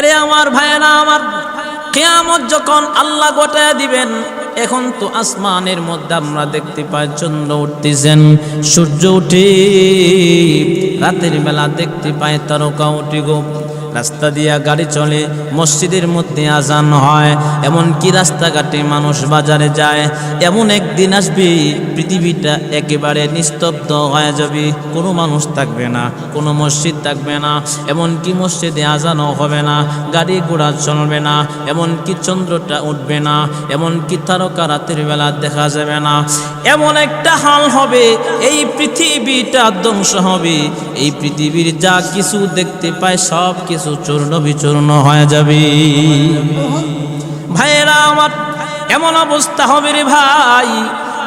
এরে আমার ভাইয়েরা আমার, কিয়ামত যখন আল্লাহ গোটায় দিবেন, এখন তো আসমানের মধ্যে আমরা দেখতে পাই চন্দ্র উঠতেছেন, সূর্য উঠে, রাতের বেলা দেখতে পাই তারকা উঠে গো। রাস্তা দিয়া গাড়ি চলে, মসজিদের মধ্যে আজান হয়, এমনকি রাস্তাঘাটে মানুষ বাজারে যায়। এমন একদিন আসবে পৃথিবীটা একেবারে নিস্তব্ধ হয়ে যাবে, কোনো মানুষ থাকবে না, কোনো মসজিদ থাকবে না, এমনকি মসজিদে আজানও হবে না, গাড়ি ঘোড়া চলবে না, এমনকি চন্দ্রটা উঠবে না, এমনকি তারকা রাতের বেলা দেখা যাবে না। এমন একটা হাল হবে, এই পৃথিবীটা ধ্বংস হবে, এই পৃথিবীর যা কিছু দেখতে পায় সব কিছু চূর্ণ বিচূর্ণ হয়ে যাবে। ভাইয়েরা আমার, এমন অবস্থা হবে রে ভাই,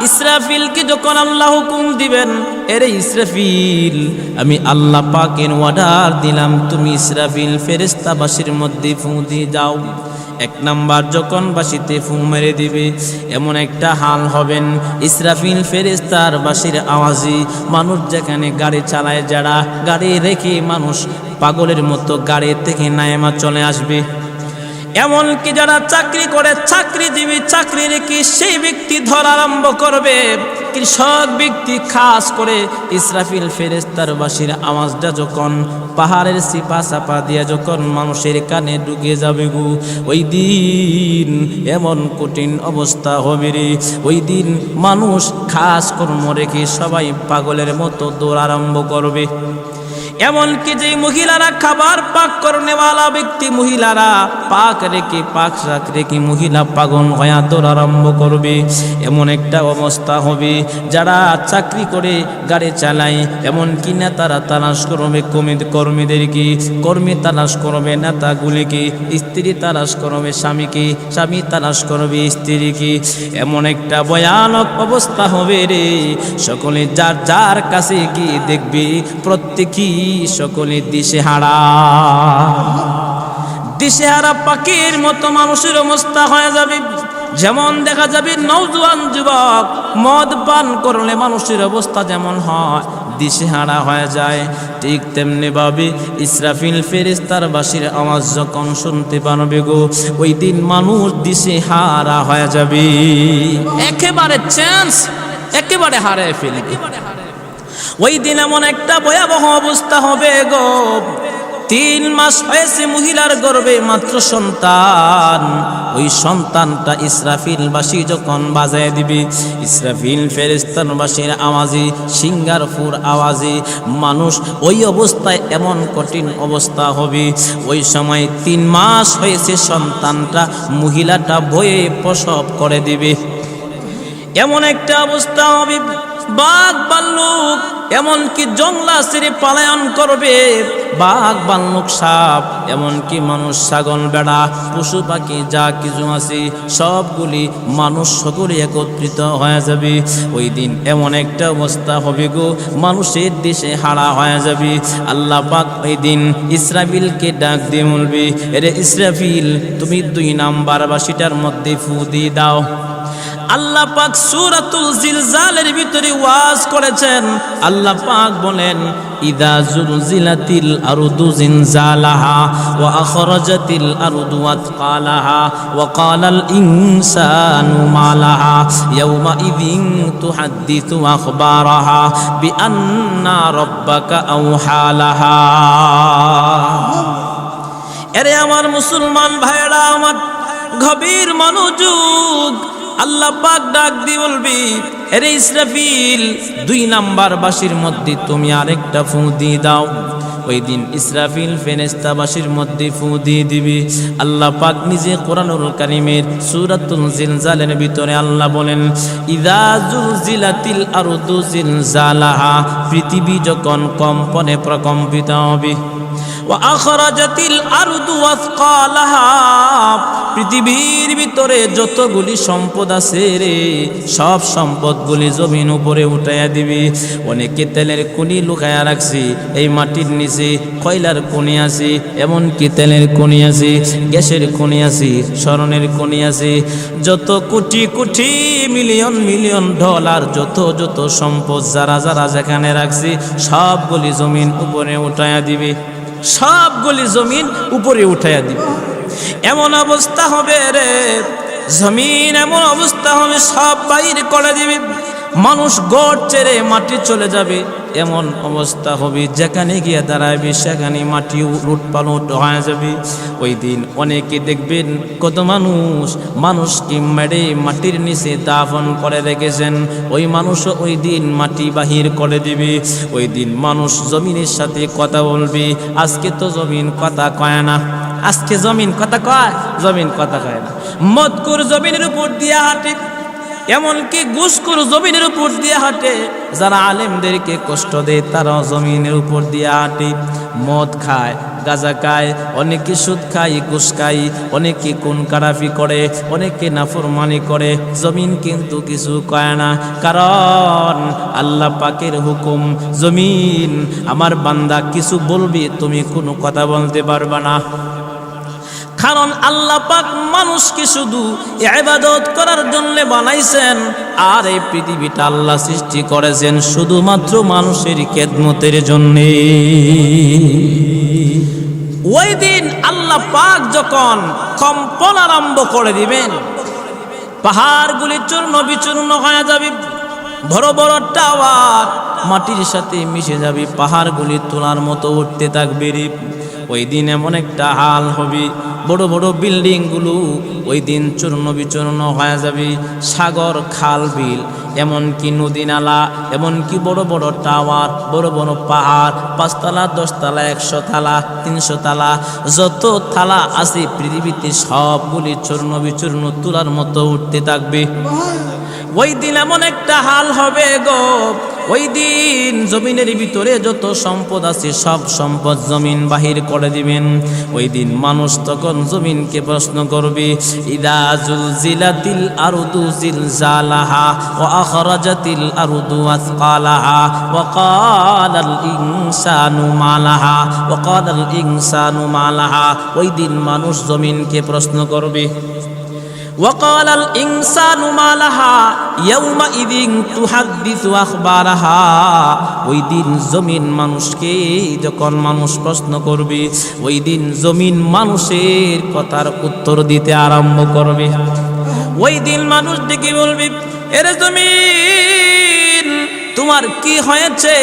ইসরাফিলকে যখন আল্লাহ হুকুম দিবেন, এরে ইসরাফিল, আমি আল্লাহ পাকের অর্ডার দিলাম, তুমি ইসরাফিল ফেরেশতা বাঁশির মধ্যে ফুঁ দিয়ে যাও। এক নাম্বার যখন বাঁশিতে ফুঁ মেরে দিবে, এমন একটা হাল হবেন, ইসরাফিল ফেরেশতার বাঁশির আওয়াজে মানুষ যেখানে গাড়ি চালায়, যারা গাড়ি রেখে মানুষ পাগলের মতো গাড়ি থেকে নায়েমা চলে আসবে। এমনকি যারা চাকরি করে, চাকরিজীবী, চাকরি রেখে সেই ব্যক্তি ধরা আরম্ভ করবে। কৃষক ব্যক্তি খাস করে ইসরাফিল ফেরেশতার বাঁশির আওয়াজটা যখন পাহাড়ের সিপা চাপা দিয়ে যখন মানুষের কানে ঢুকে যাবে গো, ওই দিন এমন কঠিন অবস্থা হবে রে। ওই দিন মানুষ খাস কর্ম রেখে সবাই পাগলের মতো দৌড় আরম্ভ করবে। এমনকি যে মহিলারা খাবার পাক করনেওয়ালা ব্যক্তি, মহিলারা পাক রেখে, পাক শাক রেখে মহিলা পাগল হয়ে দৌড় আরম্ভ করবে। এমন একটা অবস্থা হবে, যারা চাকরি করে গাড়ি চালায়, এমনকি নেতারা তালাশ করবে কর্মীদেরকে, কর্মী তালাশ করবে নেতাগুলিকে, স্ত্রী তালাশ করবে স্বামীকে, স্বামী তালাশ করবে স্ত্রীকে। এমন একটা ভয়ানক অবস্থা হবে রে, সকলে যার যার কাছে গিয়ে দেখবে প্রত্যেকই সকলে দিশেহারা পাখির মতো মানুষের অবস্থা হয়ে যাবে। যেমন দেখা যাবে নওজোয়ান যুবক মদ পান করলে মানুষের অবস্থা যেমন হয়, দিশেহারা হয়ে যায়, ঠিক তেমনি ভাবে ইসরাফিল ফেরেশতার বাঁশির আওয়াজ যখন শুনতে পারবে গো, ওই দিন মানুষ দিশেহারা হয়ে যাবে, একেবারে চান্স একেবারে হারিয়ে ফেলবে। ওই দিন এমন একটা ভয়াবহ অবস্থা হবে গো, 3 মাস হয়েছে মহিলার গর্ভে মাত্র সন্তান, ওই সন্তানটা ইসরাফিল বাঁশি যখন বাজায় দিবে, ইসরাফিল ফেরেশতার বাঁশির আওয়াজে, সিঙ্গারপুর আওয়াজে মানুষ ওই অবস্থায় এমন কঠিন অবস্থা হবে। ওই সময় 3 মাস হয়েছে সন্তানটা, মহিলাটা ভয়ে প্রসব করে দিবে। এমন একটা অবস্থা হবে, বাঘ ভাল্লুক এমনকি জঙ্গলা ছেড়ে পলায়ন করবে, বাঘ ভাল্লুক সাপ, এমনকি মানুষ ছাগল বেড়া পশু পাখি যা কিছু আছে সবগুলি মানুষ সকলে একত্রিত হয়ে যাবে। ওই দিন এমন একটা অবস্থা হবে গো, মানুষের দেশে হারা হয়ে যাবে। আল্লাহ পাক ওই দিন ইসরাফিলকে ডাক দিয়ে বলবে, এরে ইসরাফিল, তুমি 2 নাম্বার বাঁশিটার মধ্যে ফু দিয়ে দাও। আল্লাহ পাক সূরাতুল জিলজালের ভিতরে ওয়াজ করেছেন, আল্লাহ পাক বলেন, ইদা জুলজিলাতিল আরদু জিনজালাহা ওয়া আখরাজাতিল আরদু আতকালাহা ওয়া ক্বালাল ইনসানু মা লাহা ইয়াওমা ইযিন তুহাদ্দিসু আখবারাহা বিআন্না রাব্বাকা আওহা লাহা। এরে আমার মুসলমান ভাইরা আমার, গভীর মনোযোগ, আল্লাহ পাক ডাক দিয়ে বলবি, আরে ইসরাফিল 2 নাম্বার বাঁশির মধ্যে তুমি আরেকটা ফু দিয়ে দাও। ওই দিন ইসরাফিল ফেরেশতা বাঁশির মধ্যে ফু দিয়ে দিবে। আল্লাহ পাক নিজে কোরআনুল কারীমের সূরাতুল জিলজালের ভিতরে আল্লাহ বলেন, ইযা জুলজিলাতিল আরদু জিলজালাহা, পৃথিবী যখন কম্পনে প্রকম্পিত হবে, ওয়া আখরাজাতিল আরদু আতকালাহা, পৃথিবীর ভিতরে যতগুলি সম্পদ আছে রে, সব সম্পদগুলি জমিন উপরে উঠাইয়া দিবি। অনেকে তেলের খনি লুকায়া রাখছি এই মাটির নিচে, কয়লার খনি আছে, এমনকি তেলের খনি আছে, গ্যাসের খনি আছে, স্বর্ণের খনি আছে, যত crore crore million million dollar যত সম্পদ যারা যেখানে রাখছি সবগুলি জমিন উপরে উঠাইয়া দিবি। সবগুলি জমিন উপরে উঠাইয়া দিবে। এমন অবস্থা হবে রে, জমিন এমন অবস্থা হবে সব বাইর করে দিবে, মানুষ গড় ছেড়ে মাটি চলে যাবে। এমন অবস্থা হবে যেখানে গিয়ে দাঁড়াবে সেখানে মাটি উলট পালট হয়ে যাবে। ওই দিন অনেকে দেখবেন কত মানুষকে মেরে মাটির নিচে দাফন করে রেখেছেন, ওই মানুষও ওই দিন মাটি বাহির করে দিবে। ওই দিন মানুষ জমিনের সাথে কথা বলবে। আজকে তো জমিন কথা কয় না, আজকে জমিন কথা কয়, জমিন কথা কয় না। মদকুর জমিনের উপর দিয়ে হাঁটে, এমনকি ঘুষখোর জমিনের উপর দিয়ে হাঁটে। যারা আলেমদেরকে কষ্ট দেয় তারাও জমিনের উপর দিয়ে হাঁটে। মদ খায়, গাঁজা খায়, অনেকে সুদ খায়, ঘুষ খায়, অনেকে খুন খারাপি করে, অনেকে নাফরমানি করে। জমিন কিন্তু কিছু কয় না, কারণ আল্লাহ পাকের হুকুম। জমিন আমার বান্দা কিছু বলবি, তুমি কোনো কথা বলতে পারবা না, কারণ আল্লাহ পাক মানুষকে শুধু ইবাদত করার জন্য বানাইছেন। আর এই পৃথিবীটা আল্লাহ সৃষ্টি করেছেন শুধুমাত্র মানুষের খেদমতের জন্য। ওই দিন আল্লাহ পাক যখন কম্পন আরম্ভ করে দিবেন, পাহাড়গুলি চূর্ণ বিচূর্ণ হয়ে যাবে, বড় বড় টাওয়ার মাটির সাথে মিশে যাবে, পাহাড়গুলি তোলার মতো উঠতে থাকবে। ওই দিন এমন একটা হাল হবে, বড় বড় বিল্ডিংগুলো ওই দিন চূর্ণ বিচূর্ণ হয়ে যাবে। সাগর, খাল, বিল, এমনকি নদী নালা, এমনকি বড় বড় টাওয়ার, বড় বড় পাহাড়, 5 তলা, 10 তলা, 100 তলা, 300 তলা, যত থালা আছে পৃথিবীতে সবগুলি চূর্ণ বিচূর্ণ তুলার মতো উঠতে থাকবে। ওই দিন এমন একটা হাল হবে গো, ওই দিন জমিনের ভিতরে যত সম্পদ আছে সব সম্পদ জমিন বাহির করে দিবেন। ওই দিন মানুষ তখন জমিনকে প্রশ্ন করবে, ইদা জুলজিলাতিল আরদু জিলজালাহা ওয়া আখরাজাতিল আরদু আসকালাহা ওয়া ক্বালাল ইনসানু মালাহা ওয়া ক্বালাল ইনসানু মালাহা। ওই দিন মানুষ জমিনকে প্রশ্ন করবে, وقال الإنسان ما لها يومئذ تحدث أخبارها। ওই দিন জমিন মানুষকে যখন মানুষ প্রশ্ন করবে, ওই দিন জমিন মানুষের কথার উত্তর দিতে আরম্ভ করবে। ওই দিন মানুষ ডেকে বলবে, এরে জমিন তোমার কি হয়েছে?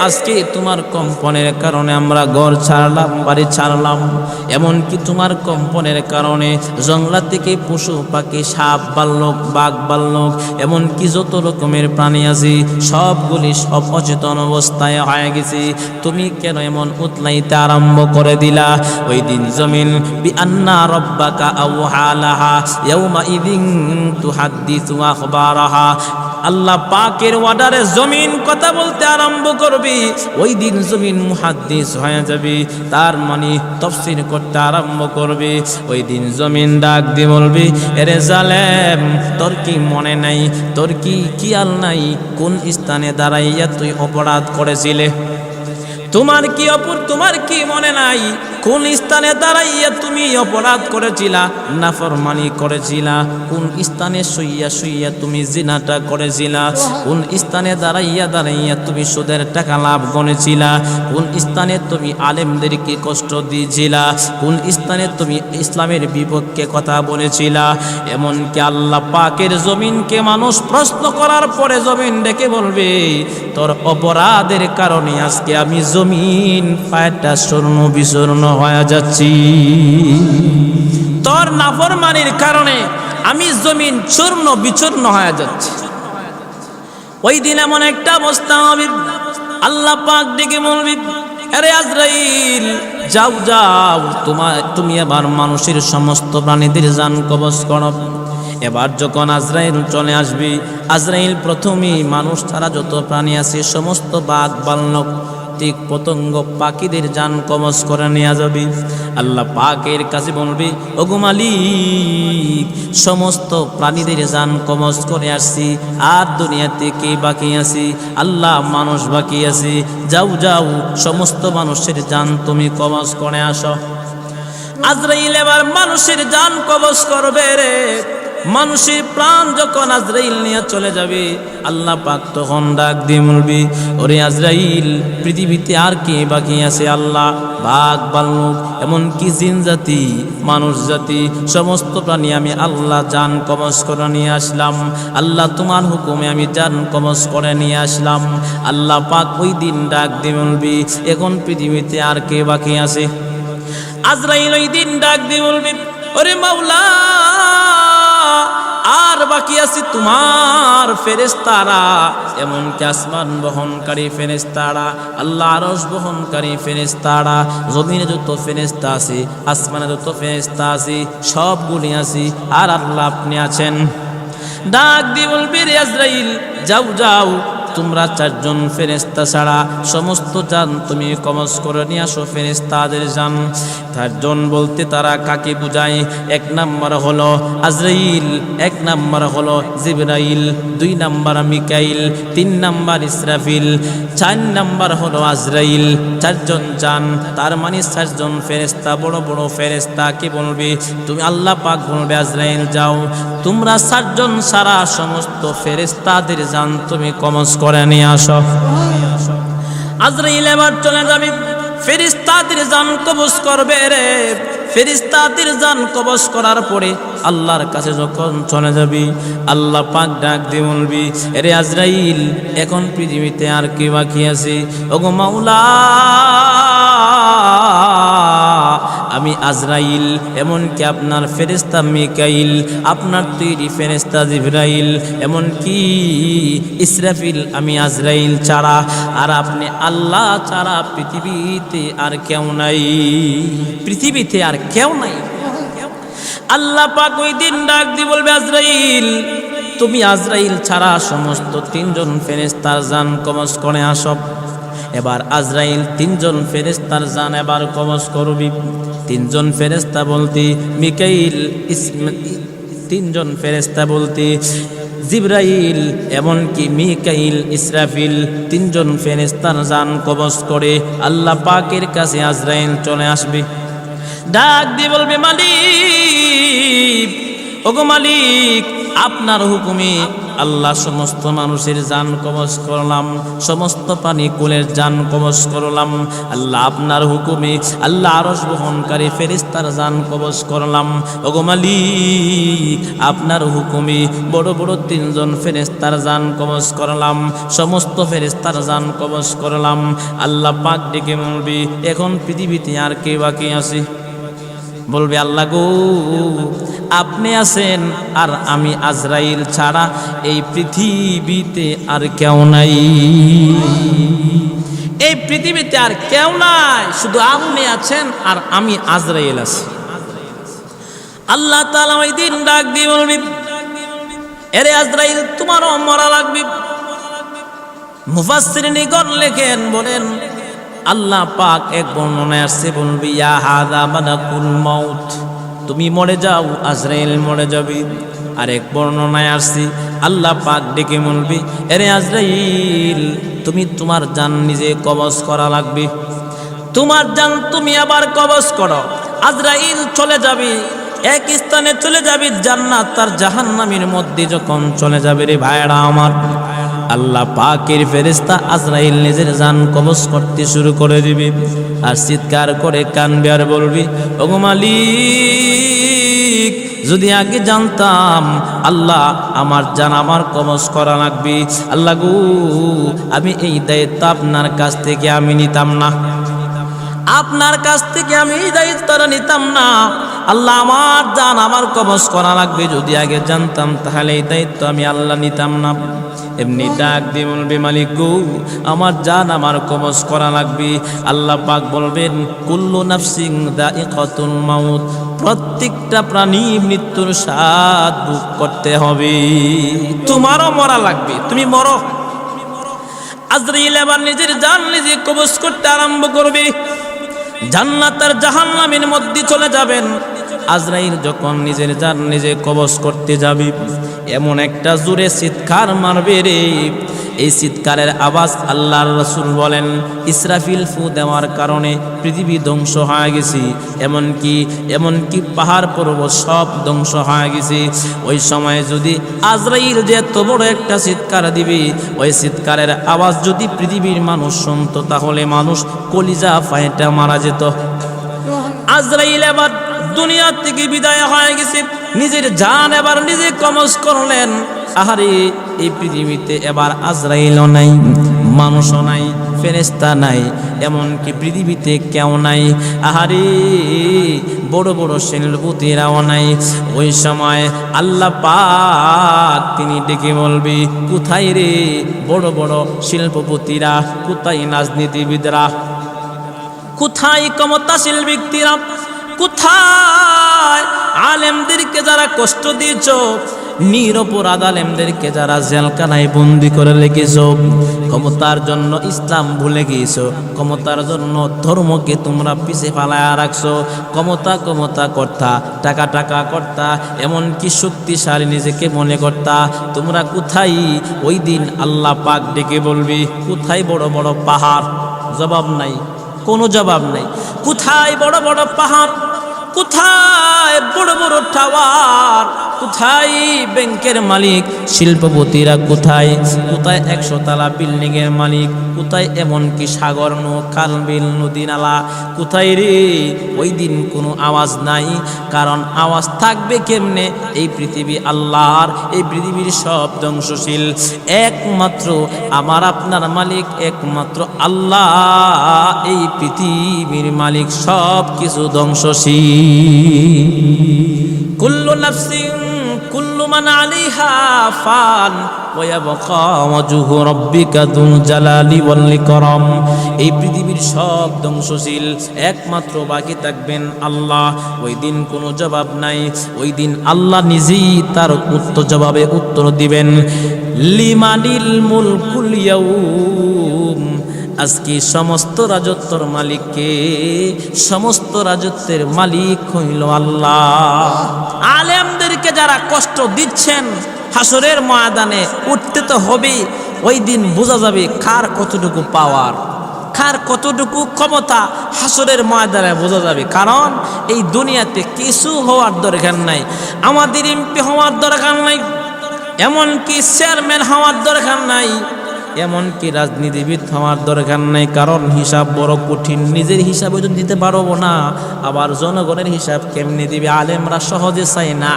আজকে তোমার কম্পনের কারণে আমরা ঘর ছাড়লাম, বাড়ি ছাড়লাম, এমনকি তোমার কম্পনের কারণে জঙ্গলা থেকে পশু পাখি, সাপ বাল্লক, বাঘ বাল্লক, এমনকি যত রকমের প্রাণী আছে সবগুলি সব অচেতন অবস্থায় হয়ে গেছে। তুমি কেন এমন উতলাইতে আরম্ভ করে দিলা? ওই দিন জমিন বিআন্না রাব্বাকা আওহা লাহা ইয়াউমা ইযিন তুহাদ্দিসু আখবারাহা। আল্লাহ পাকের ওয়ার্ডারে জমিন কথা বলতে আরম্ভ করবে। ওই দিন জমিন মুহাদ্দিস হয়ে যাবে, তার মানে তাফসীর করতে আরম্ভ করবে। ওই দিন জমিন ডাক দিয়ে বলবে, এরে জালেম তোর কি মনে নাই, তোর কি খেয়াল নাই কোন স্থানে দাঁড়াইয়া তুই অপরাধ করেছিলে? তোমার কি মনে নাই কোন স্থানে দাঁড়াইয়া তুমি অপরাধ করেছিলা, নাফরমানি করেছিলা? কোন স্থানে শুইয়া তুমি জিনাটা করেছিলা? কোন স্থানে দাঁড়াইয়া তুমি সুদের টাকা লাভ গণেছিলা? কোন স্থানে তুমি আলেমদেরকে কষ্ট দিয়েছিলা? কোন স্থানে তুমি ইসলামের বিপক্ষে কথা বলেছিলা? এমনকি আল্লাহ পাকের জমিনকে মানুষ প্রশ্ন করার পরে জমিন ডেকে বলবে, তোর অপরাধের কারণে আজকে আমি জমিন পায়টা স্বর্ণ বিস্বর্ণ হয়ে যাচ্ছি, তোর নাফরমানির কারণে আমি জমিন চূর্ণ বিচূর্ণ হয়ে যাচ্ছি। ওই দিন এমন একটা অবস্থা হবে, আল্লাহ পাক ডেকে বলবে, আরে আজরাইল যাও তুমি এবার মানুষের সমস্ত প্রাণীদের জান কবজ করো। এবার যখন আজরাইল চলে আসবে, আজরাইল প্রথমেই মানুষ ছাড়া যত প্রাণী আছে সমস্ত বাঘ বাল্লক কীট পতঙ্গ পাখিদের জান কবজ করে নিয়ে যাবে। আল্লাহ পাকের কাছে বলবে, ওগো মালিক সমস্ত প্রাণীদের জান কবজ করে আসছি, আর দুনিয়াতে কে বাকি আছে? আল্লাহ মানুষ বাকি আছে, যাও সমস্ত মানুষের জান তুমি কবজ করে আসো। আজরাইল এবার মানুষের জান কবজ করবে রে। মানুষের প্রাণ যখন আজরাইল নিয়ে চলে যাবে, আল্লাহ পাক তখন ডাক দিয়ে বলবি, ওরে আজরাইল, পৃথিবীতে আর কে বাকি আছে আল্লাহ? বাঘ, ভাল্লুক, এমনকি জিন জাতি, মানুষ জাতি, সমস্ত প্রাণী আমি আল্লাহ জান কবজ করে নিয়ে আসলাম। আল্লাহ তোমার হুকুমে আমি জান কবজ করে নিয়ে আসলাম। আল্লাহ পাক ওই দিন ডাক দিয়ে বলবি, এখন পৃথিবীতে আর কে বাকি আছে? আজরাইল ওই দিন ডাক দিয়ে বলবি, ওরে মাওলা, আর বাকি আছে তোমার ফেরেশতারা, এমনকি আসমান বহনকারী ফেরেশতারা, আল্লাহ আরশ বহনকারী ফেরেশতারা, জমিনে যত ফেরেশতা আছে, আসমানে যত ফেরেশতা আছে, সবগুলি আছে, আর আল্লাহ আপনি আছেন। ডাক দিয়ে বলবি, রে আজরাইল, যাও যাও, তোমরা 4 জন ফেরেশতা ছাড়া সমস্ত জান তুমি কবজ করে নিয়ে আসো, ফেরেশতাদের জান। 4 জন বলতে তারা কাকে বুঝায়? 1 নাম্বার হলো আজরাইল, 1 নাম্বার হলো জিবরাইল, 2 number Mikail, 3 number Israfil, 4 number হলো আজরাইল। 4 জন জান, তার মানে 4 জন ফেরেশতা, বড় বড় ফেরেশতা। কি বলবি তুমি? আল্লাহ পাক বলবে, আজরাইল যাও, তোমরা 4 জন ছাড়া সমস্ত ফেরেশতাদের জান তুমি কবজ করে নিয়ে আসো। আজরাইল এবার চলে যাবে, ফেরেশতাদের জান কবজ করবে রে। ফেরেশতাদের জান কবজ করার পরে আল্লাহর কাছে যখন চলে যাবি, আল্লাহ পাক ডাক দিয়ে বলবি, রে আজরাইল, এখন পৃথিবীতে আর কি বাকি আছে? ওগো মাওলা, আমি আজরাইল, এমনকি আপনার ফেরেশতা মিকাইল, আপনার তৈরি ফেরেশতা জিবরাইল, এমনকি ইসরাফিল, আমি আজরাইল ছাড়া, আর আপনি আল্লাহ ছাড়া পৃথিবীতে আর কেউ নাই, পৃথিবীতে আর কেউ নাই। আল্লাহ পাক ওই দিন ডাক দিয়ে বলবে, আজরাইল, তুমি আজরাইল ছাড়া সমস্ত 3 জন ফেরেশতার জান কবজ করে আসো। এবার আজরাইল 3 জন ফেরেশতার জান এবার কবজ করবি। 3 জন ফেরেশতা বলতে মিকাইল, 3 জন ফেরেশতা বলতে জিবরাইল, এমনকি মিকাইল, ইসরাফিল, 3 জন ফেরেশতার জান কবজ করে আল্লাহ পাকের কাছে আজরাইল চলে আসবে। ডাক দিয়ে বলবে, মালিক, ওগো মালিক, আপনার হুকুমে আল্লাহ সমস্ত মানুষের জান কবজ করলাম, সমস্ত প্রাণী কুলের জান কবজ করলাম। আল্লাহ আপনার হুকুমে আল্লাহ আরশ বহনকারী ফেরেশতার জান কবজ করলাম। ওগো মালিক, আপনার হুকুমে বড় বড় 3 জন ফেরেশতার জান কবজ করলাম, সমস্ত ফেরেশতার জান কবজ করলাম। আল্লাহ পাক ডেকে বলবি, এখন পৃথিবীতে আর কে বাকি আছে? বলবে, আল্লাহ গো, আপনি আছেন, আর আমি আজরাইল ছাড়া এই পৃথিবীতে আর কেউ নাই, এই পৃথিবীতে আর কেউ নাই, শুধু আপনি আছেন আর আমি আজরাইল আছি। আল্লাহ তাআলা ওই দিন ডাক দিয়ে বলবি, এরে আজরাইল, তোমারও মরা লাগবে। মুফাসসিরিনগণ লেখেন, বলেন আল্লাহ পাক এক বর্ণনায় আসছে, বলবি, ইয়া হাযা মালাকুল মাউত, তুমি মরে যাও, আজরাইল মরে যাবে। আর এক বর্ণনায় আসছে, আল্লাহ পাক ডেকে বলবি, এরে আজরাইল, তুমি তোমার জান নিজে কবজ করা লাগবে, তোমার জান তুমি আবার কবজ করো। আজরাইল চলে যাবে, এক স্থানে চলে যাবে, জান্নাত আর জাহান্নামের মধ্যে যখন চলে যাবে রে ভাইরা আমার, আল্লাহ পাকের ফেরেশতা আজরাইল নিজের জান কবজ করতে শুরু করে দিবে। আর চিৎকার করে কানবে আর বলবি, ওগো মালিক, যদি আগে জানতাম আল্লাহ আমার জান আমার কবজ করা লাগবে, আল্লাহ গো, আমি এই দায়িত্ব আপনার কাছ থেকে আমি নিতাম না, আপনার কাছ থেকে আমি এই দায়িত্বটা নিতাম না। আল্লাহ আমার জান আমার কবজ করা লাগবে, যদি আগে জানতাম তাহলে এই দায়িত্ব আমি আল্লাহ নিতাম না। এমনি ডাক দিয়ে বলবে, মালিক গো, আমার জান আমার কবজ করা লাগবে। আল্লাহ পাক বলবেন, কুল্লু নাফসিন যায়িকাতুল মাউত, প্রত্যেকটা প্রাণী মৃত্যুর স্বাদ ভোগ করতে হবে, তোমারও মরা লাগবে, তুমি মরো। আজরাইল এবার নিজের জান নিজে কবজ করতে আরম্ভ করবে, জান্নাত আর জাহান্নামের মধ্যে চলে যাবেন। আজরাইল যখন নিজের জান নিজে কবজ করতে যাবে, এমন একটা জোরে চিৎকার মারবে রে, এই চিৎকারের আওয়াজ আল্লাহর রাসূল বলেন ইসরাফিল ফু দেওয়ার কারণে পৃথিবী ধ্বংস হয়ে গেছে, এমনকি পাহাড় পর্বত সব ধ্বংস হয়ে গেছে। ওই সময় যদি আজরাইল যে এত বড় একটা চিৎকার দিবে, ওই চিৎকারের আওয়াজ যদি পৃথিবীর মানুষ শুনতো তাহলে মানুষ কলিজা ফাইটা মারা যেত। আজরাইল এবার দুনিয়া থেকে বিদায় হয়ে গেছে, নিজের জান এবার নিজে কবজ করলেন। আহারে এই পৃথিবীতে এবার আজরাইলও নাই, মানুষও নাই, ফেরেশতা নাই, এমনকি পৃথিবীতে কেউ নাই। আহারে বড় বড় শিল্পপতিরাও নাই। ওই সময় আল্লাহ পাক তিনি ডেকে বলবি কোথায় রে বড় বড় শিল্পপতিরা, কোথায় রাজনীতিবিদরা, কোথায় ক্ষমতাশীল ব্যক্তিরা, কোথায় আলেমদেরকে যারা কষ্ট দিয়েছ, নিরপরাধ আলেমদেরকে যারা জেলখানায় বন্দি করে রেখেছ, ক্ষমতার জন্য ইসলাম ভুলে গিয়েছ, ক্ষমতার জন্য ধর্মকে তোমরা পিছে ফালায়া রাখছো, ক্ষমতা করতা, টাকা করতা, এমনকি শক্তিশালী নিজেকে মনে করতা, তোমরা কোথায়? ওই দিন আল্লাহ পাক ডেকে বলবি কোথায় বড় বড় পাহাড়? জবাব নাই, কোনো জবাব নাই। কোথায় বড় বড় পাহাড়, কোথায় বড় বড় টাওয়ার, কোথায় ব্যাংকের মালিক, শিল্পপতিরা কোথায়, 100 তলা বিল্ডিং এর মালিক কোথায়, এমনকি সাগর খাল বিল নদী নালা কোথায় রে? ওই দিন কোনো আওয়াজ নাই। কারণ আওয়াজ থাকবে কেমনে? এই পৃথিবী আল্লাহর, এই পৃথিবীর সব ধ্বংসশীল, একমাত্র আমার আপনার মালিক একমাত্র আল্লাহ, এই পৃথিবীর মালিক, সব কিছু ধ্বংসশীল। কুল্লু নাফসিন কুল্লু মান আলাইহা ফান ওয়া ইয়াবকা ওয়াজহু রাব্বিকা যুল জালালি ওয়াল ইকরাম। এই পৃথিবীর সব ধ্বংসশীল, একমাত্র বাকি থাকবেন আল্লাহ। ওই দিন কোনো জবাব নাই, ওই দিন আল্লাহ নিজেই তার জবাবে উত্তর দিবেন। লিমানিল মুলকুল ইয়াউম, আজকে সমস্ত রাজত্বর মালিককে, সমস্ত রাজত্বের মালিক হইল আল্লাহ। আলেমদেরকে যারা কষ্ট দিচ্ছেন, হাসরের ময়দানে উঠতে তো হবে। ওই দিন বোঝা যাবে কার কতটুকু পাওয়ার, কার কতটুকু ক্ষমতা, হাসরের ময়দানে বোঝা যাবে। কারণ এই দুনিয়াতে কিছু হওয়ার দরকার নাই, আমাদের এমপি হওয়ার দরকার নাই, এমনকি চেয়ারম্যান হওয়ার দরকার নাই, এমনকি রাজনীতিবিদ হওয়ার দরকার নেই। কারণ হিসাব বড় কঠিন, নিজের হিসাবে যদি দিতে পারবো না, আবার জনগণের হিসাব কেমনে দিবে? আলেমরা সহজে চায় না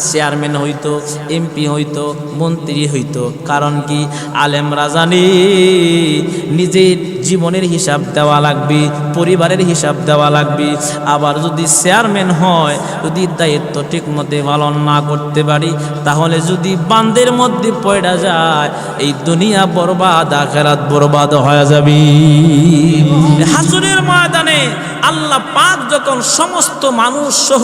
চেয়ারম্যান হইতো, এমপি হইতো, মন্ত্রী হইতো। কারণ কি? আলেমরা জানে নিজের জীবনের হিসাব দেওয়া লাগবে, পরিবারের হিসাব দেওয়া লাগবে। আবার যদি চেয়ারম্যান হয়, যদি দায়িত্ব ঠিক মতো পালন না করতে পারি, তাহলে যদি বান্দের মধ্যে পড়া যায়, এই দুনিয়া বরবাদ, আখিরাত বরবাদ হয়ে যাবে। হাসরের ময়দানে আল্লাহ পাক যখন সমস্ত মানুষ সহ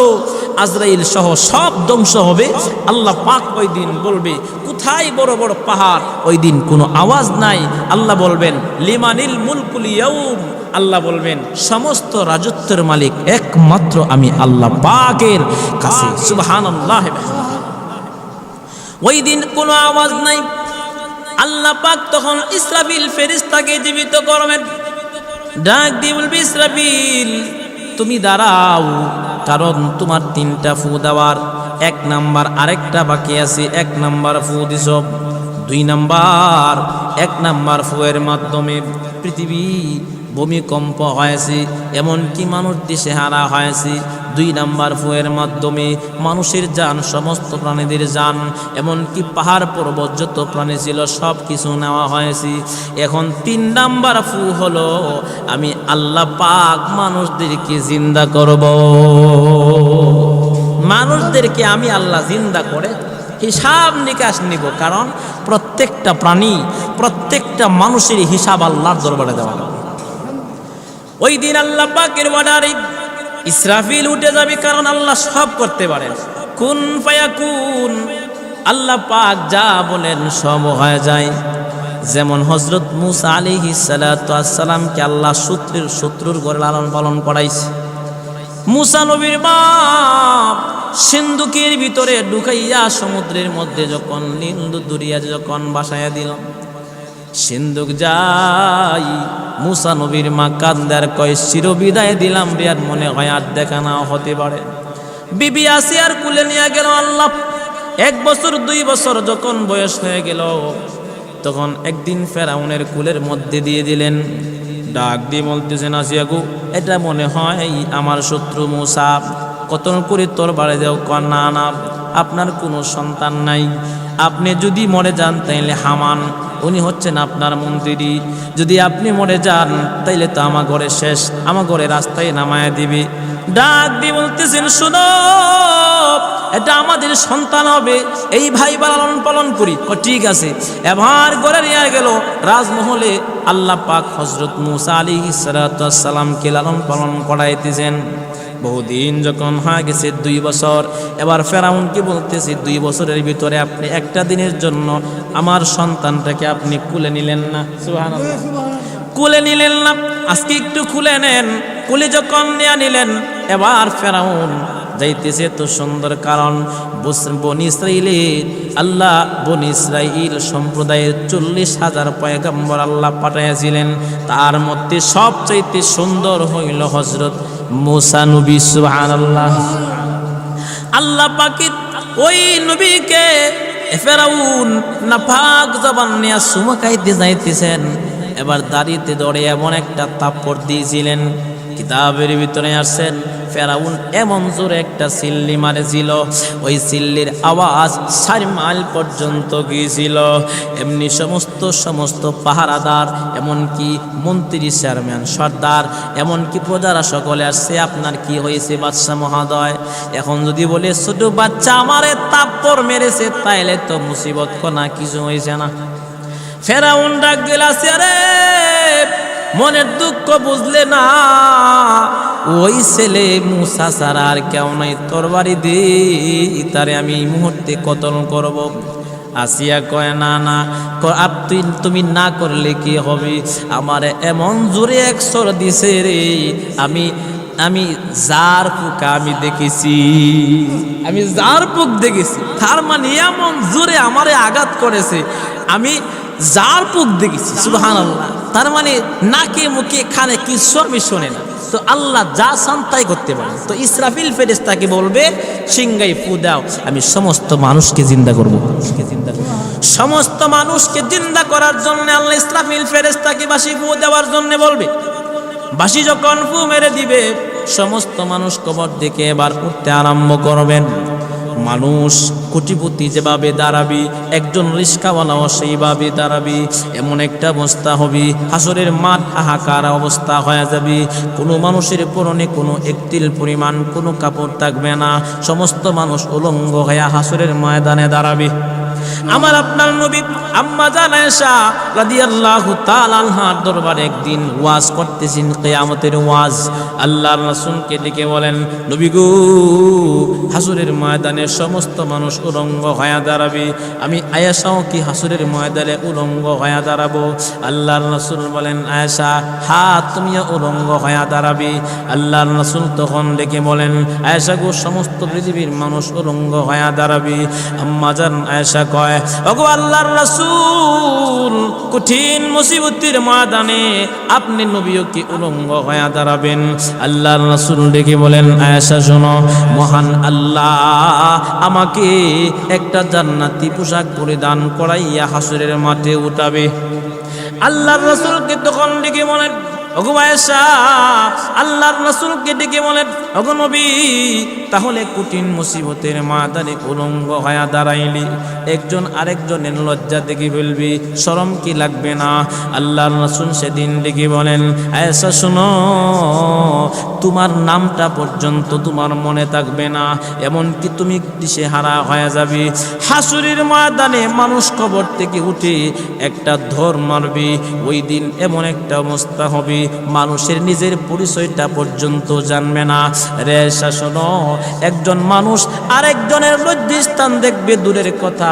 আজরাইল সহ সব ধ্বংস হবে, আল্লাহ পাক ওই দিন বলবে কোথায় বড় বড় পাহাড়? ওই দিন কোনো আওয়াজ নাই। আল্লাহ বলবেন লিমানিল মুলকুল ইয়াউম, আল্লাহ বলবেন সমস্ত রাজত্বের মালিক একমাত্র আমি আল্লাহ পাকের কাছে। সুবহানাল্লাহ। ওই দিন কোনো আওয়াজ নাই। আল্লাহ পাক তখন ইসরাফিল ফেরেশতাকে জীবিত করবেন, ডাক দিয়ে বলবে ইসরাফিল তুমি দাঁড়াও, কারণ তোমার 3টা ফু দেওয়ার, 1 নাম্বার আরেকটা বাকি আছে। 1 নাম্বার ফু দিছ, 2 নাম্বার 1 নাম্বার ফুয়ের মাধ্যমে পৃথিবী ভূমিকম্প হয়েছে, এমনকি মানুষ দিশেহারা হয়েছে। 2 নাম্বার ফুয়ের মাধ্যমে মানুষের জান, সমস্ত প্রাণীদের জান, এমনকি পাহাড় পর্বত যত প্রাণী ছিল সব কিছু নেওয়া হয়েছে। এখন 3 নাম্বার ফু হলো আমি আল্লাহ পাক মানুষদেরকে জিন্দা করব। মানুষদেরকে আমি আল্লাহ জিন্দা করে হিসাব নিকাশ নিব। কারণ প্রত্যেকটা প্রাণী, প্রত্যেকটা মানুষের হিসাব আল্লাহর দরবারে দেওয়া হবে। ওই দিন আল্লাহ পাকের অর্ডারে ইসরাফিল উঠে যাবে, কারণ আল্লাহ সব করতে পারেন। কুন ফায়াকুন, আল্লাহ পাক যা বলেন সব হয়ে যায়। যেমন হযরত মুসা আলাইহিস সালাতু ওয়াস সালামকে আল্লাহ শত্রুর ঘরে লালন পালন করাইছে। মুসা নবীর বাপ সিন্ধুকের ভিতরে ঢুকাইয়া সমুদ্রের মধ্যে যখন নীল দরিয়া যখন বাসায়া দিল, সিন্ধুক যাই। মুসা নবীর মা কান্দার কয় চিরবিদায় দিলাম রে, আর মনে হয় আর দেখা নাও হতে পারে। বিবি আসিয়ার কুলে নিয়ে গেল আল্লাহ। 1 বছর 2 বছর যখন বয়স হয়ে গেল, তখন একদিন ফেরাউনের কুলের মধ্যে দিয়ে দিলেন। ডাক দিয়ে বলতেছেন, আসিয়া গো, এটা মনে হয় আমার শত্রু মুসা, কতন করে তোর বাড়ি যাও। না না, আপনার কোনো সন্তান নাই, আপনি যদি মরে যান তাইলে হামান উনি হচ্ছেন আপনার মন্ত্রী, যদি আপনি মরে যান তাইলে তো আমার ঘরে শেষ, আমার ঘরে রাস্তায় নামায় দিবি। ডাক দিয়ে বলতেছেন, শোনো, এটা আমাদের সন্তান হবে, এই ভাই লালন পালন করি। ঠিক আছে। এবার ঘরে নিয়ে গেল রাজমহলে। আল্লাহ পাক হযরত মুসা আলাইহিস সালাতু ওয়াস সালামকে লালন পালন করাইতেছেন। বহুদিন যখন হয়ে গেছে, 2 বছর, এবার ফেরাউনকে বলতেছে, 2 বছরের ভিতরে আপনি একটা দিনের জন্য আমার সন্তানটাকে আপনি কুলে নিলেন না। সুবহানাল্লাহ, কুলে নিলেন না, আজকে একটু খুলে নেন। কুলে যখন নিয়ে নিলেন, এবার ফেরাউন যাইতেছে তো সুন্দর, কারণ বনি ইসরাইলের আল্লাহ বনি ইসরাইল সম্প্রদায়ের 40,000 পয়গম্বর আল্লাহ পাঠাইয়াছিলেন। তার মধ্যে সবচাইতে সুন্দর হইল হযরত মুসা নবী। সুবহানাল্লাহ। আল্লাহ পাক ওই নবীকে ফেরাউন নাপাক জবান নিয়ে সুমকাইতে যাইতেছেন। এবার দাড়িতে ধরে এমন একটা থাপ্পড় দিয়েছিলেন, কিতাবের ভিতরে আসছেন ফেরাউন এমন জোরে একটা সিল্লি মারেছিল, ওই সিল্লির আওয়াজ 4 মাইল পর্যন্ত গিয়েছিল। এমনি সমস্ত পাহারাদার, এমনকি মন্ত্রী, চেয়ারম্যান, সর্দার, এমনকি প্রজারা সকলে আসছে, আপনার কি হয়েছে বাদশা মহোদয়? এখন যদি বলে ছোট বাচ্চা আমারে থাপ্পড় মেরেছে, তাইলে তো মুসিবত, কোনা কিছু হয়েছে না। ফেরাউন ডাক দিলাছে, আরে মনের দুঃখ বুঝলে না, ওই ছেলে মুসা ছাড়া আর কেউ নাই, তরবারি দে, তারে আমি এই মুহূর্তে কতল করব। আসিয়া কয়, না না, তুমি না করলে কি হবে? আমার এমন জোরে 100 দিছে রে, আমি জার পোকা আমি দেখেছি, আমি জার পোক দেখেছি। তার মানে এমন জোরে আমারে আঘাত করেছে, আমি জার পোক দেখেছি। সুবহানাল্লাহ। তার মানে নাকে মুখে খানে কিছু আমি শোনে না। তো আল্লাহ যা চান তাই করতে পারেন। তো ইসরাফিল ফেরেশতাকে বলবে, সিংহায় ফু দাও, আমি সমস্ত মানুষকে জিন্দা করব। সমস্ত মানুষকে জিন্দা করার জন্য আল্লাহ ইসরাফিল ফেরেশতাকে বাঁশি ফু দেওয়ার জন্য বলবে। বাঁশি যখন ফু মেরে দিবে, সমস্ত মানুষ কবর থেকে এবার উঠতে আরম্ভ করবেন। মানুষ কোটিপতি যেভাবে দাঁড়াবি, একজন রিস্কাওয়ালাও সেইভাবে দাঁড়াবি। এমন একটা অবস্থা হবে, হাসরের মাঠ হাহাকার অবস্থা হয়ে যাবে। কোনো মানুষের পরনে কোনো একটিল পরিমাণ কোনো কাপড় থাকবে না, সমস্ত মানুষ উলঙ্গ হয়ে হাসরের ময়দানে দাঁড়াবে। আমার আপনার নবী আম্মা জান আয়েশা রাদিয়াল্লাহু তাআলা আনহার দরবারে একদিন ওয়াজ করতেছেন, কিয়ামতের ওয়াজ। আল্লাহর রাসূলকে ডেকে বলেন, নবী গো, হাসরের ময়দানে সমস্ত মানুষ উলঙ্গ হয়ে দাঁড়াবে, আমি আয়েশাও কি হাসরের ময়দানে উলঙ্গ হয়ে দাঁড়াবো? আল্লাহর রাসূল বলেন, আয়েশা, হ্যাঁ, তুমিও উলঙ্গ হয়ে দাঁড়াবে। আল্লাহর রাসূল তখন ডেকে বলেন, আয়েশা গো, সমস্ত পৃথিবীর মানুষ উলঙ্গ হয়ে দাঁড়াবে। আম্মা জান আয়েশা কয়, ওগো আল্লাহর রাসূল, কঠিন মুসিবতের ময়দানে আপনি নবীও কি উলঙ্গ হয়ে দাঁড়াবেন? আল্লাহর রাসূল ডেকে বলেন, আয়েশা শোনো, মহান আল্লাহ আমাকে একটা জান্নাতি পোশাক পরিধান করাইয়া হাসরের মাঠে উঠাবে। আল্লাহর রাসূলকে তখন ডেকে বলেন, ওগো আয়েশা, আল্লাহর রাসূলকে ডেকে বলেন, ওগো নবী, তাহলে কঠিন মুসিবতের ময়দানে উলঙ্গ হয়ে দাঁড়াইলি, একজন আরেকজনের লজ্জা দেখে ফেলবি, শরম কি লাগবে না? আল্লাহর রাসূল সেদিন ডেকে বলেন, আয়েশা শোনো, তোমার নামটা পর্যন্ত তোমার মনে থাকবে না, এমনকি তুমি দিশেহারা হয়ে যাবে। হাসরের ময়দানে মানুষ কবর থেকে উঠে একটা ধর মারবে, ওই দিন এমন একটা অবস্থা হবে, মানুষের নিজের পরিচয়টা পর্যন্ত জানবে না। রে শাসনো, একজন মানুষ আরেকজনের লজ্জাস্থান দেখবে দূরের কথা,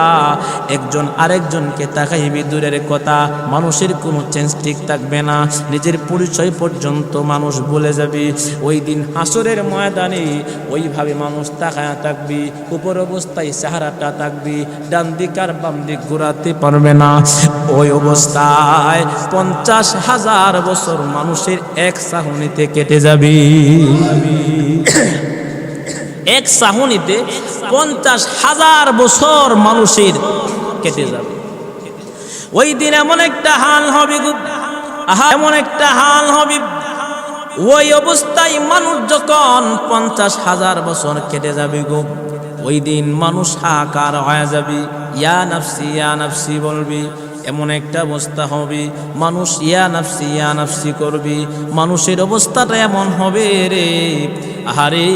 একজন আরেকজনকে তাকাইবে দূরের কথা, মানুষের কোনো চেঞ্জ ঠিক থাকবে না, নিজের পরিচয় পর্যন্ত মানুষ বলে যাবে। ওই দিন হাসরের ময়দানে ওইভাবে মানুষ তাকায়া থাকবে, উপর অবস্থায় চেহারাটা থাকবে, ডান দিক আর বাম দিক ঘোরাতে পারবে না। ওই অবস্থায় 50,000 বছর মানুষের এক চাহনিতে কেটে যাবে। এক চাহনিতে 50,000 বছর মানুষের কেটে যাবে। ওই দিন এমন একটা হাল হবে গো, এমন একটা হাল হবে, ওই অবস্থায় মানুষ যখন 50,000 বছর কেটে যাবে গো, ওই দিন মানুষ হাহাকার হয়ে যাবে, ইয়া নাফসি ইয়া নাফসি বলবি। এমন একটা অবস্থা হবে মানুষ ইয়া নাফসি করবে। মানুষের অবস্থাটা এমন হবে রে, আহারে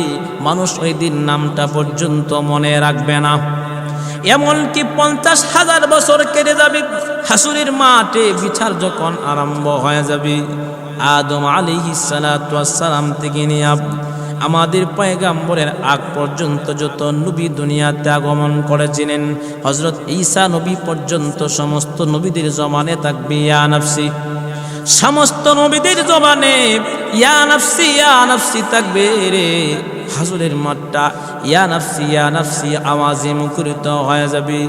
মানুষ ওই দিন নামটা পর্যন্ত মনে রাখবে না। এমনকি 50,000 বছর কেটে যাবে, হাসুরের মাঠে বিচার যখন আরম্ভ হয়ে যাবে, আদম আলাইহিস সালাতু ওয়াস সালাম থেকে নিয়ে আমাদের পয়গাম্বরের আগ পর্যন্ত যত নবী দুনিয়াতে আগমন করেছিলেন, হযরত ঈসা নবী পর্যন্ত সমস্ত নবীদের জবানে থাকবে ইয়া নাফসি। সমস্ত নবীদের জবানে ইয়া নাফসি থাকবে রে। হাসরের মাঠটা ইয়া নাফসি আওয়াজে মুখরিত হয়ে যাবে।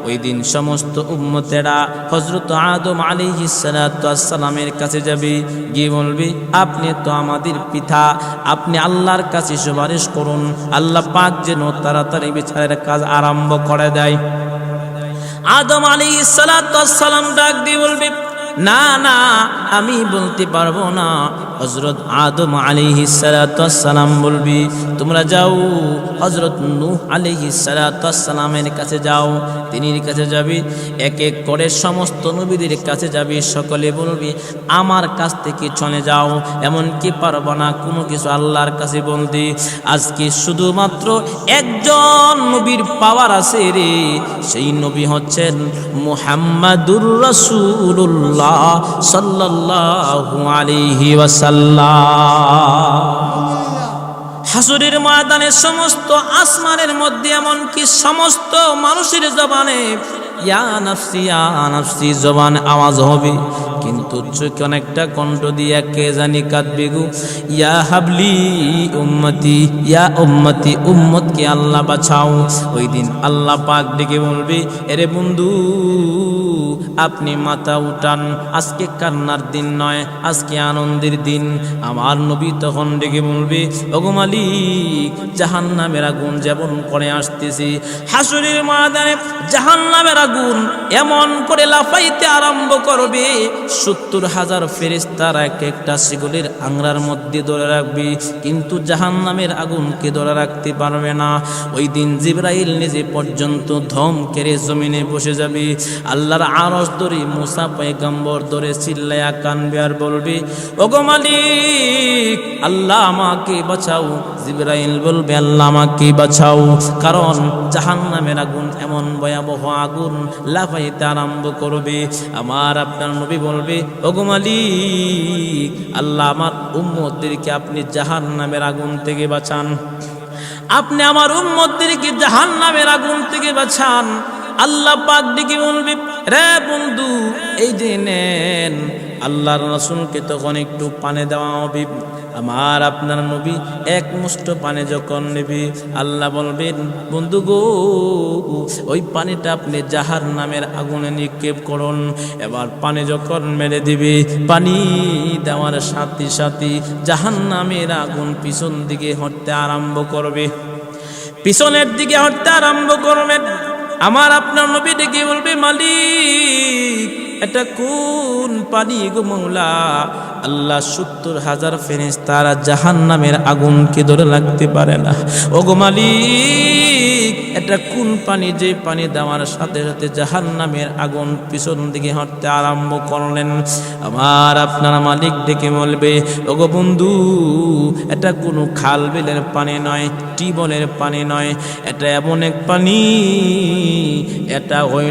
ওই দিন সমস্ত উম্মতেরা হযরত আদম আলাইহিস সালাতু ওয়াস সালামের কাছে যাবে, গিয়ে বলবে, আপনি তো আমাদের পিতা, আপনি আল্লাহর কাছে সুপারিশ করুন, আল্লাহ পাক যেন তাড়াতাড়ি বিচারের কাজ আরম্ভ করে দেয়। আদম আলাইহিস সালাতু ওয়াস সালাম ডাক দিয়ে বলবে, না না, আমি বলতে পারবো না। হযরত আদম আলাইহিস সালাতু ওয়াস সালাম বলবি, তোমরা যাও হযরত নূহ আলাইহিস সালাতু ওয়াস সালামের কাছে যাও, তিনির কাছে যাবি, এক এক করে সমস্ত নবীদের কাছে যাবি, সকলে বলবি আমার কাছ থেকে চলে যাও। এমনকি পারবো না কোনো কিছু আল্লাহর কাছে বলতে। আজকে শুধুমাত্র একজন নবীর পাওয়ার আছে রে, সেই নবী হচ্ছেন মুহাম্মাদুর রাসূলুল্লাহ সাল্লাল্লাহু আলাইহি ওয়াসাল্লাম। হাসরের ময়দানে সমস্ত আসমানের মধ্যে এমনকি সমস্ত মানুষের জবানে ইয়া নাফসি জবান আওয়াজ হবে, কিন্তু চোখে অনেকটা কণ্ঠ দিয়ে কে জানি কাঁদবে গো, ইয়া হাবলি উম্মতি, ইয়া উম্মতি, উম্মতকে আল্লাহ বাঁচাও। ওই দিন আল্লাহ পাক ডেকে বলবে, এরে বন্ধু আপনি মাথা উঠান, আজকে কান্নার দিন নয়, আজকে আনন্দের দিন। আমার নবী তখন ডেকে বলবে, ওগো মালিক, জাহান্নামের আগুন যেমন করে আসতেছি, হাসরের ময়দানে জাহান্নামের আগুন এমন করে লাফাইতে আরম্ভ করবে, 70,000 ফেরেশতারা এক একটা শিকলের আংরার মধ্যে ধরে রাখবে, কিন্তু জাহান্নামের আগুনকে ধরে রাখতে পারবে না। ওই দিন জিবরাইল নিজে পর্যন্ত ধম কেড়ে জমিনে বসে যাবে, আল্লাহর আরশ ধরে মুসা পয়গম্বর ধরে চিল্লায়া কানবে আর বলবে, ওগো মালিক, আল্লাহ আমাকে বাঁচাও। জিবরাইল বলবে, আল্লাহ আমাকে বাঁচাও, কারণ জাহান্নামের আগুন এমন ভয়াবহ আগুন, লাফাইতে আরম্ভ করবে। আমার আপনার নবী বলবে, ওগো মালিক, আল্লাহ আমার উম্মতদেরকে আপনি জাহান্নামের আগুন থেকে বাঁচান, আপনি আমার উম্মতদেরকে জাহান্নামের আগুন থেকে বাঁচান। আল্লাহ পাক ডেকে বলবে, রে বন্ধু, এই যে নেন। আল্লাহর রাসূলকে তখন একটু পানি দেওয়া হবে। আমার আপনার নবী এক মুষ্ট পানি যখন নেবে, আল্লাহ বলবেন, বন্ধু গো, ওই পানিটা আপনি জাহান্নামের আগুনে নিক্ষেপ করুন। এবার পানি যখন মেরে দিবে, পানি দেওয়ার সাথে সাথে জাহান্নামের আগুন পিছন দিকে হটতে আরম্ভ করবে, পিছনের দিকে হটতে আরম্ভ করবে। আমার আপনার নবী ডেকে বলবে, মালিক, এটা কোন পানি গো মওলা? আল্লাহ 70,000 ফেরেশতারা জাহান্নামের আগুনকে ধরে রাখতে পারে না। ওগো মালিক, এটা কোন পানি যে পানি দেওয়ার সাথে সাথে জাহান্নামের আগুন পিছন দিকে হাঁটতে আরম্ভ করলেন? আমার আপনার মালিক ডেকে বলবে, ওগো বন্ধু, এটা কোনো খাল বিলের পানি নয়, টিউবওয়েলের পানি নয়, এটা এমন এক পানি, এটা